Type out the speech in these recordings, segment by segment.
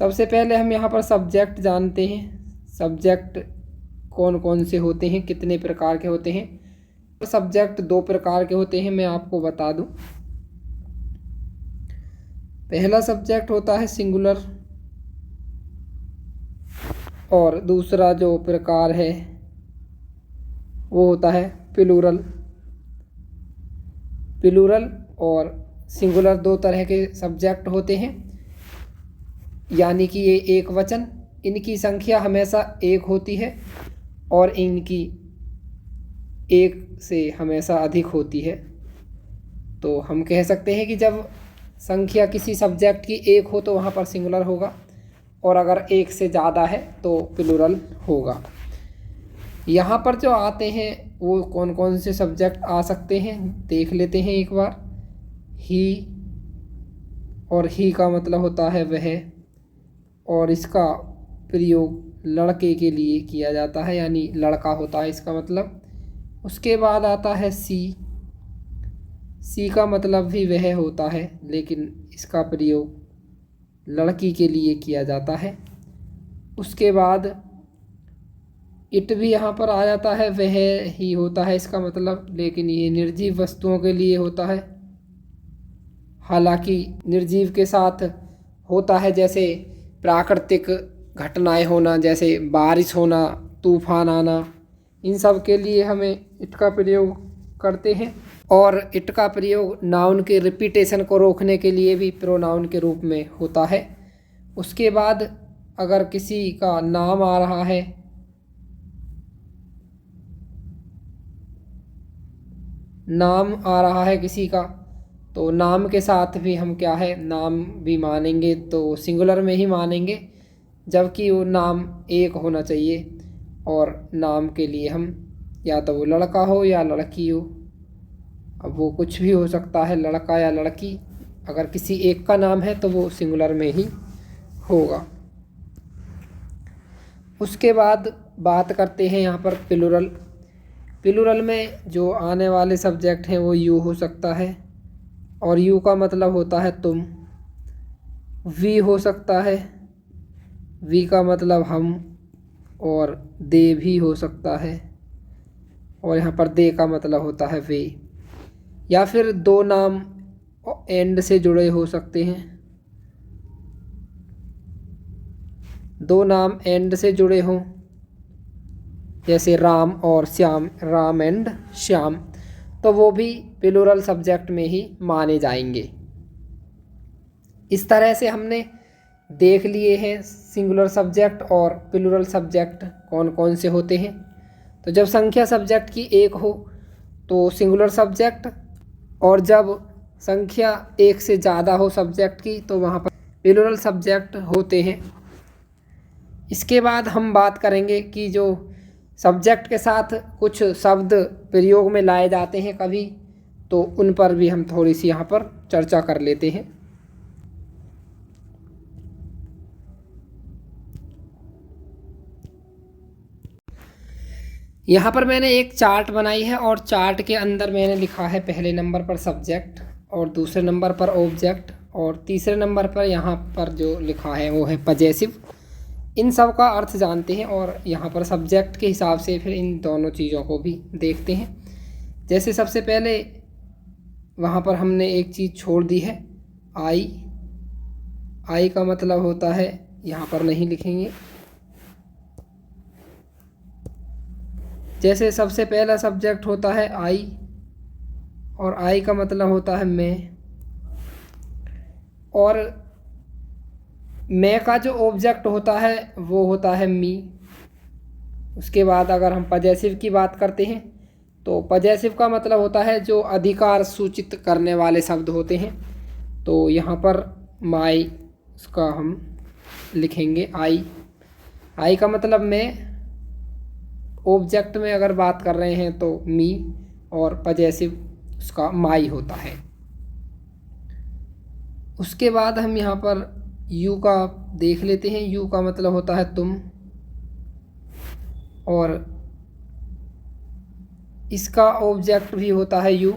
सबसे पहले हम यहाँ पर सब्जेक्ट जानते हैं। सब्जेक्ट कौन कौन से होते हैं, कितने प्रकार के होते हैं। सब्जेक्ट 2 प्रकार के होते हैं, मैं आपको बता दूं। पहला सब्जेक्ट होता है सिंगुलर और दूसरा जो प्रकार है वो होता है प्लूरल। प्लूरल और सिंगुलर 2 तरह के सब्जेक्ट होते हैं, यानी कि ये एक वचन, इनकी संख्या हमेशा 1 होती है और इनकी 1 से हमेशा अधिक होती है। तो हम कह सकते हैं कि जब संख्या किसी सब्जेक्ट की 1 हो तो वहाँ पर सिंगुलर होगा, और अगर 1 से ज़्यादा है तो प्लूरल होगा। यहाँ पर जो आते हैं वो कौन कौन से सब्जेक्ट आ सकते हैं देख लेते हैं एक बार। ही, और ही का मतलब होता है वह, और इसका प्रयोग लड़के के लिए किया जाता है, यानी लड़का होता है इसका मतलब। उसके बाद आता है सी। सी का मतलब भी वह होता है, लेकिन इसका प्रयोग लड़की के लिए किया जाता है। उसके बाद इट भी यहाँ पर आ जाता है, वह ही होता है इसका मतलब, लेकिन ये निर्जीव वस्तुओं के लिए होता है। हालांकि निर्जीव के साथ होता है, जैसे प्राकृतिक घटनाएं होना, जैसे बारिश होना, तूफान आना, इन सब के लिए हमें इट का प्रयोग करते हैं। और इट का प्रयोग नाउन के रिपीटेशन को रोकने के लिए भी प्रोनाउन के रूप में होता है। उसके बाद अगर किसी का नाम आ रहा है, नाम आ रहा है किसी का, तो नाम के साथ भी हम क्या है, नाम भी मानेंगे तो सिंगुलर में ही मानेंगे, जबकि वो नाम 1 होना चाहिए। और नाम के लिए हम या तो वो लड़का हो या लड़की हो, अब वो कुछ भी हो सकता है, लड़का या लड़की। अगर किसी एक का नाम है तो वो सिंगुलर में ही होगा। उसके बाद बात करते हैं यहाँ पर प्लूरल। प्लूरल में जो आने वाले सब्जेक्ट हैं वो यू हो सकता है, और यू का मतलब होता है तुम। वी हो सकता है, वी का मतलब हम, और दे भी हो सकता है, और यहाँ पर दे का मतलब होता है वे। या फिर 2 नाम एंड से जुड़े हो सकते हैं, 2 नाम एंड से जुड़े हों, जैसे राम और श्याम, राम एंड श्याम, तो वो भी प्लूरल सब्जेक्ट में ही माने जाएंगे। इस तरह से हमने देख लिए हैं सिंगुलर सब्जेक्ट और प्लूरल सब्जेक्ट कौन कौन से होते हैं। तो जब संख्या सब्जेक्ट की 1 हो तो सिंगुलर सब्जेक्ट, और जब संख्या 1 से ज़्यादा हो सब्जेक्ट की तो वहाँ पर प्लूरल सब्जेक्ट होते हैं। इसके बाद हम बात करेंगे कि जो सब्जेक्ट के साथ कुछ शब्द प्रयोग में लाए जाते हैं कभी, तो उन पर भी हम थोड़ी सी यहाँ पर चर्चा कर लेते हैं। यहाँ पर मैंने एक चार्ट बनाई है, और चार्ट के अंदर मैंने लिखा है पहले नंबर पर सब्जेक्ट, और दूसरे नंबर पर ऑब्जेक्ट, और तीसरे नंबर पर यहाँ पर जो लिखा है वो है पजेसिव। इन सब का अर्थ जानते हैं, और यहाँ पर सब्जेक्ट के हिसाब से फिर इन दोनों चीज़ों को भी देखते हैं। जैसे सबसे पहले वहाँ पर हमने एक चीज़ छोड़ दी है, आई। आई का मतलब होता है, यहाँ पर नहीं लिखेंगे। जैसे सबसे पहला सब्जेक्ट होता है आई, और आई का मतलब होता है मैं, और मैं का जो ऑब्जेक्ट होता है वो होता है मी। उसके बाद अगर हम पजेसिव की बात करते हैं तो पजेसिव का मतलब होता है जो अधिकार सूचित करने वाले शब्द होते हैं। तो यहाँ पर माई, उसका हम लिखेंगे आई। आई का मतलब मैं, ऑब्जेक्ट में अगर बात कर रहे हैं तो मी, और पजेसिव उसका माई होता है। उसके बाद हम यहाँ पर यू का देख लेते हैं। यू का मतलब होता है तुम, और इसका ऑब्जेक्ट भी होता है यू।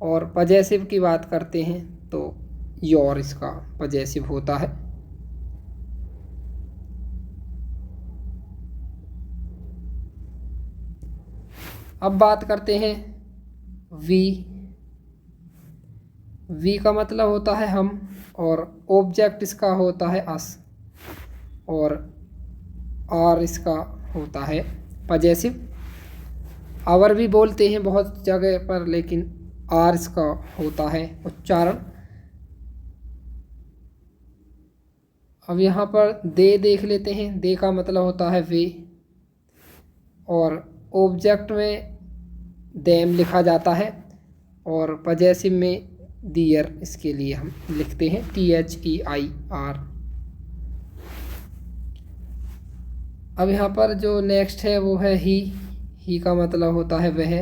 और पजेसिव की बात करते हैं तो योर इसका पजेसिव होता है। अब बात करते हैं वी। वी का मतलब होता है हम, और ऑब्जेक्ट इसका होता है अस, और आर इसका होता है पजेसिव। आवर भी बोलते हैं बहुत जगह पर, लेकिन आर इसका होता है उच्चारण। अब यहाँ पर दे देख लेते हैं। दे का मतलब होता है वे, और ऑब्जेक्ट में देम लिखा जाता है, और पजेसिव में दियर इसके लिए हम लिखते हैं THEIR। अब यहाँ पर जो नेक्स्ट है वो है ही। ही का मतलब होता है वह,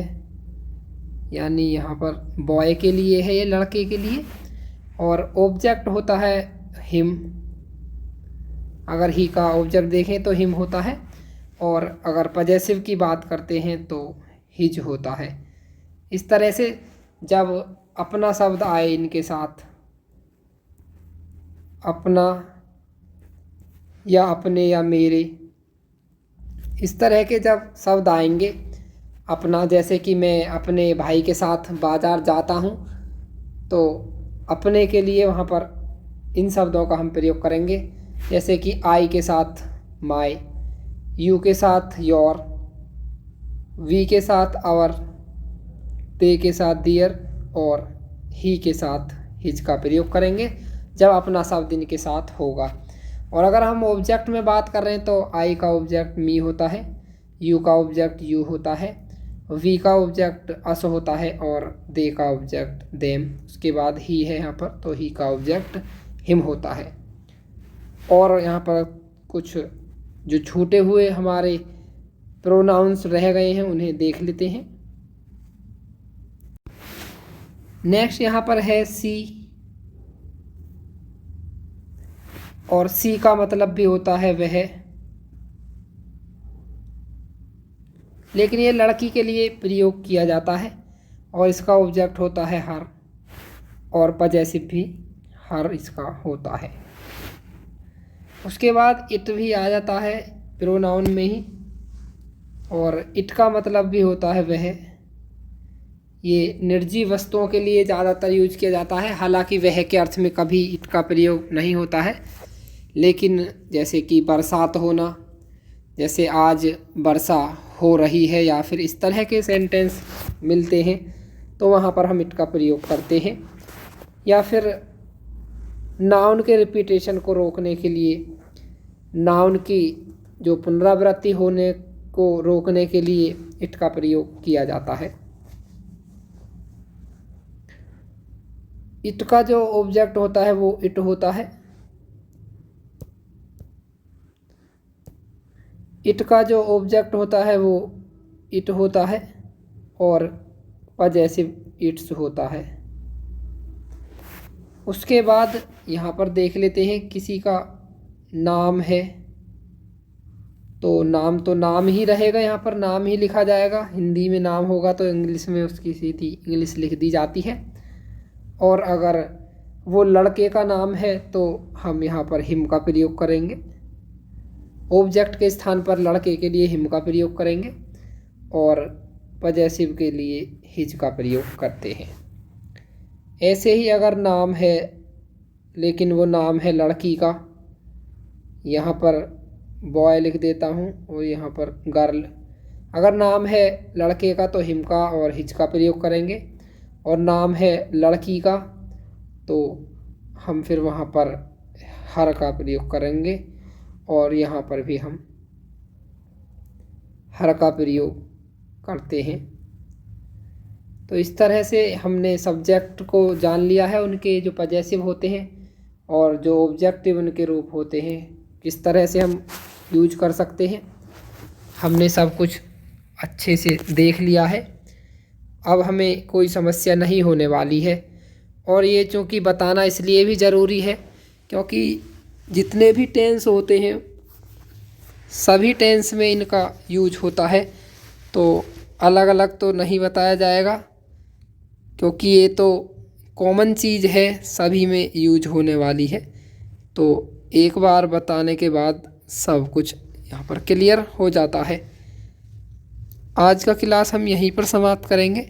यानी यहाँ पर बॉय के लिए है, ये लड़के के लिए, और ऑब्जेक्ट होता है हिम। अगर ही का ऑब्जेक्ट देखें तो हिम होता है, और अगर पजेसिव की बात करते हैं तो हिज होता है। इस तरह से जब अपना शब्द आए इनके साथ, अपना या अपने या मेरे, इस तरह के जब शब्द आएंगे अपना, जैसे कि मैं अपने भाई के साथ बाज़ार जाता हूँ, तो अपने के लिए वहाँ पर इन शब्दों का हम प्रयोग करेंगे। जैसे कि आई के साथ माय, यू के साथ योर, वी के साथ आवर, दे के साथ दियर, और ही के साथ हिज का प्रयोग करेंगे जब अपना शब्द इनके साथ होगा। और अगर हम ऑब्जेक्ट में बात कर रहे हैं तो आई का ऑब्जेक्ट मी होता है, यू का ऑब्जेक्ट यू होता है, वी का ऑब्जेक्ट अस होता है, और दे का ऑब्जेक्ट देम। उसके बाद ही है यहाँ पर, तो ही का ऑब्जेक्ट हिम होता है। और यहाँ पर कुछ जो छूटे हुए हमारे प्रोनाउंस रह गए हैं उन्हें देख लेते हैं। नेक्स्ट यहाँ पर है सी, और सी का मतलब भी होता है वह, लेकिन ये लड़की के लिए प्रयोग किया जाता है, और इसका ऑब्जेक्ट होता है हर, और पजेसिव भी हर इसका होता है। उसके बाद इट भी आ जाता है प्रोनाउन में ही, और इट का मतलब भी होता है वह। ये निर्जीव वस्तुओं के लिए ज़्यादातर यूज किया जाता है, हालांकि वह के अर्थ में कभी इट का प्रयोग नहीं होता है। लेकिन जैसे कि बरसात होना, जैसे आज वर्षा हो रही है, या फिर इस तरह के सेंटेंस मिलते हैं तो वहाँ पर हम इट का प्रयोग करते हैं। या फिर नाउन के रिपीटेशन को रोकने के लिए, नाउन की जो पुनरावृत्ति होने को रोकने के लिए इट का प्रयोग किया जाता है। इट का जो ऑब्जेक्ट होता है वो इट होता है। इट का जो ऑब्जेक्ट होता है वो इट होता है, और पजेसिव इट्स होता है। उसके बाद यहाँ पर देख लेते हैं किसी का नाम है, तो नाम ही रहेगा, यहाँ पर नाम ही लिखा जाएगा। हिंदी में नाम होगा तो इंग्लिश में उसकी सीधी इंग्लिश लिख दी जाती है। और अगर वो लड़के का नाम है तो हम यहाँ पर हिम का प्रयोग करेंगे, ऑब्जेक्ट के स्थान पर लड़के के लिए हिम का प्रयोग करेंगे, और पजेसिव के लिए हिज का प्रयोग करते हैं। ऐसे ही अगर नाम है लेकिन वो नाम है लड़की का, यहाँ पर बॉय लिख देता हूँ, और यहाँ पर गर्ल। अगर नाम है लड़के का तो हिम का और हिज का प्रयोग करेंगे, और नाम है लड़की का तो हम फिर वहाँ पर हर का प्रयोग करेंगे, और यहाँ पर भी हम हर का प्रयोग करते हैं। तो इस तरह से हमने सब्जेक्ट को जान लिया है, उनके जो पजेसिव होते हैं और जो ऑब्जेक्टिव उनके रूप होते हैं, किस तरह से हम यूज कर सकते हैं। हमने सब कुछ अच्छे से देख लिया है। अब हमें कोई समस्या नहीं होने वाली है। और ये चूँकि बताना इसलिए भी ज़रूरी है क्योंकि जितने भी टेंस होते हैं सभी टेंस में इनका यूज होता है, तो अलग अलग तो नहीं बताया जाएगा क्योंकि ये तो कॉमन चीज़ है, सभी में यूज होने वाली है। तो एक बार बताने के बाद सब कुछ यहाँ पर क्लियर हो जाता है। आज का क्लास हम यहीं पर समाप्त करेंगे।